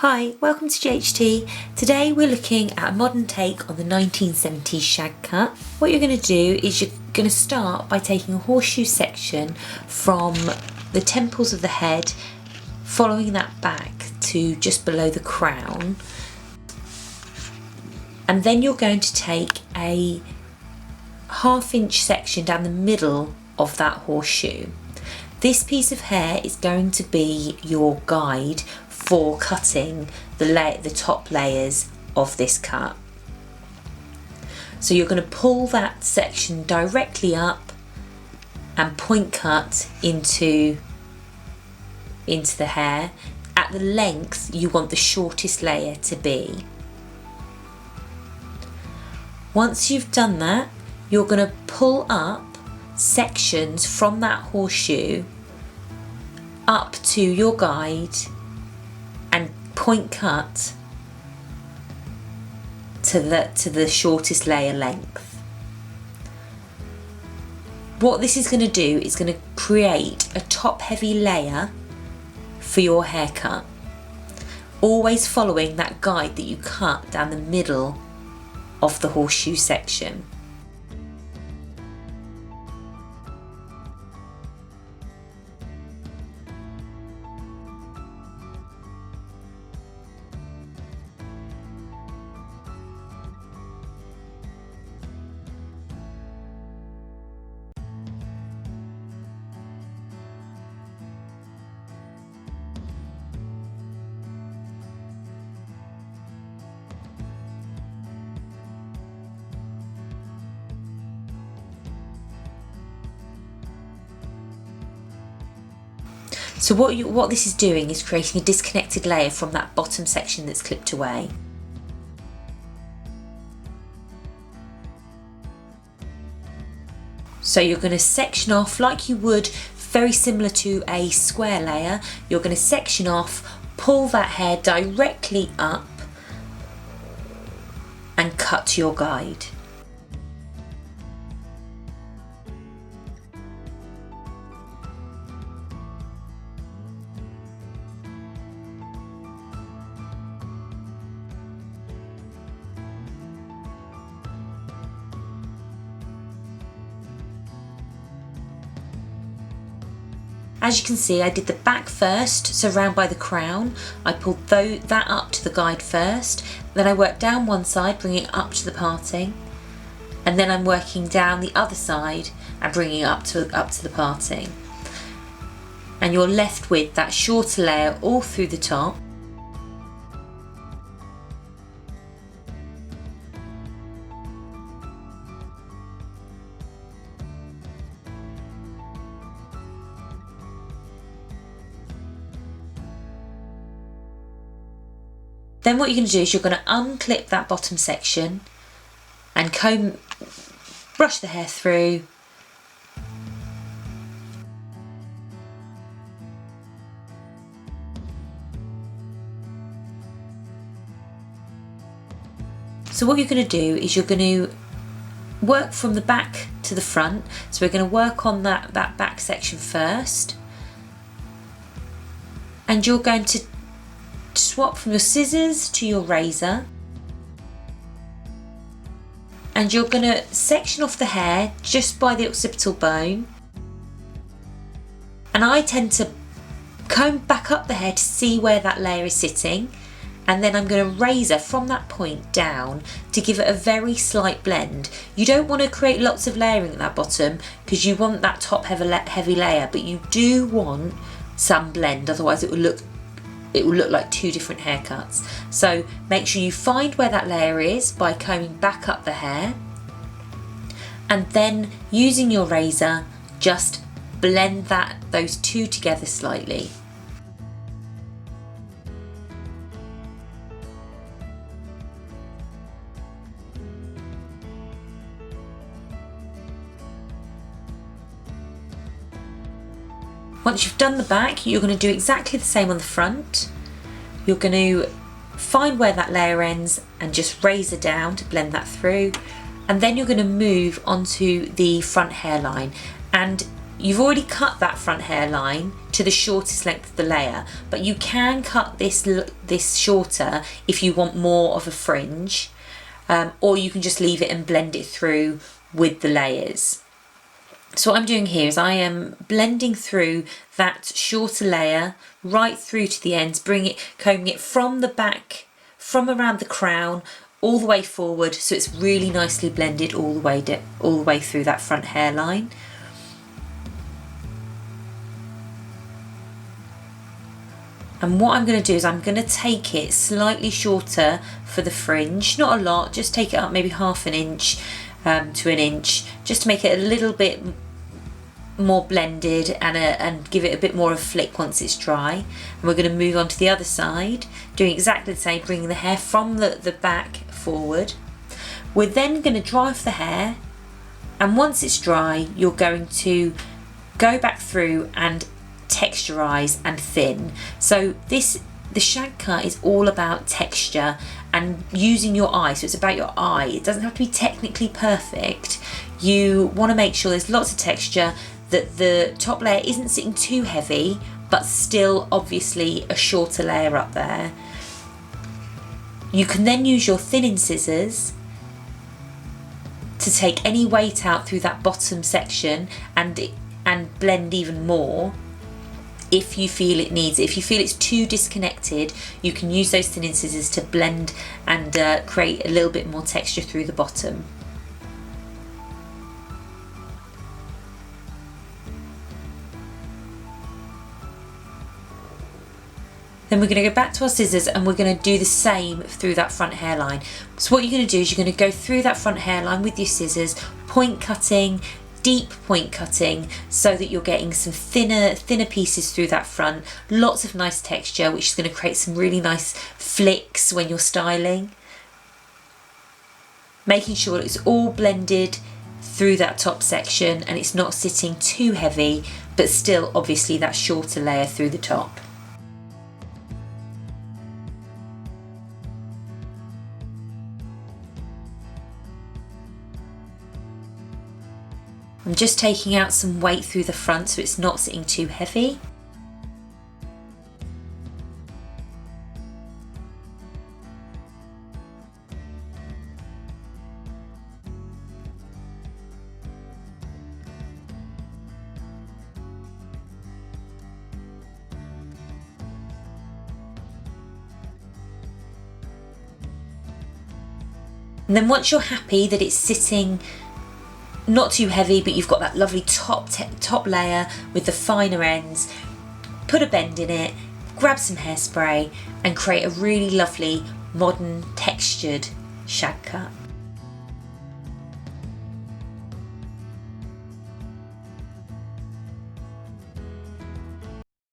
Hi, welcome to GHT. Today we're looking at a modern take on the 1970s shag cut. What you're going to do is you're going to start by taking a horseshoe section from the temples of the head, following that back to just below the crown, and then you're going to take a half-inch section down the middle of that horseshoe. This piece of hair is going to be your guide for cutting the top layers of this cut. So you're going to pull that section directly up and point cut into the hair at the length you want the shortest layer to be. Once you've done that, you're going to pull up sections from that horseshoe up to your guide and point cut to the shortest layer length. What this is going to do is going to create a top heavy layer for your haircut, always following that guide that you cut down the middle of the horseshoe section. So what this is doing is creating a disconnected layer from that bottom section that's clipped away. So you're going to section off like you would, very similar to a square layer. You're going to section off, pull that hair directly up and cut to your guide. As you can see, I did the back first, so round by the crown. I pulled that up to the guide first, then I worked down one side, bringing it up to the parting, and then I'm working down the other side and bringing it up to the parting. And you're left with that shorter layer all through the top. Then what you're going to do is you're going to unclip that bottom section and brush the hair through. So what you're going to do is you're going to work from the back to the front. So we're going to work on that back section first. And you're going to swap from your scissors to your razor, and you're going to section off the hair just by the occipital bone, and I tend to comb back up the hair to see where that layer is sitting, and then I'm going to razor from that point down to give it a very slight blend. You don't want to create lots of layering at that bottom because you want that top heavy layer, but you do want some blend, otherwise it will look like two different haircuts. So make sure you find where that layer is by combing back up the hair, and then using your razor just blend those two together slightly. Once you've done the back, you're going to do exactly the same on the front. You're going to find where that layer ends and just razor down to blend that through, and then you're going to move onto the front hairline, and you've already cut that front hairline to to the shortest length of the layer, but you can cut this shorter if you want more of a fringe, or you can just leave it and blend it through with the layers. So what I'm doing here is I am blending through that shorter layer right through to the ends, combing it from the back, from around the crown, all the way forward, so it's really nicely blended all the way through that front hairline. And what I'm going to do is I'm going to take it slightly shorter for the fringe, not a lot, just take it up maybe half an inch to an inch, just to make it a little bit more blended and give it a bit more of a flick once it's dry. And we're going to move on to the other side, doing exactly the same, bringing the hair from the back forward. We're then going to dry off the hair, and once it's dry, you're going to go back through and texturize and thin. So the shag cut is all about texture and using your eye, so it's about your eye. It doesn't have to be technically perfect. You want to make sure there's lots of texture, that the top layer isn't sitting too heavy, but still obviously a shorter layer up there. You can then use your thinning scissors to take any weight out through that bottom section and blend even more. If you feel it needs, if you feel it's too disconnected, you can use those thinning scissors to blend and create a little bit more texture through the bottom. Then we're going to go back to our scissors and we're going to do the same through that front hairline. So what you're going to do is you're going to go through that front hairline with your scissors, point cutting, deep point cutting, so that you're getting some thinner pieces through that front. Lots of nice texture, which is going to create some really nice flicks when you're styling. Making sure it's all blended through that top section and it's not sitting too heavy, but still obviously that shorter layer through the top. I'm just taking out some weight through the front so it's not sitting too heavy. And then once you're happy that it's sitting not too heavy, but you've got that lovely top layer with the finer ends, put a bend in it, grab some hairspray and create a really lovely modern textured shag cut.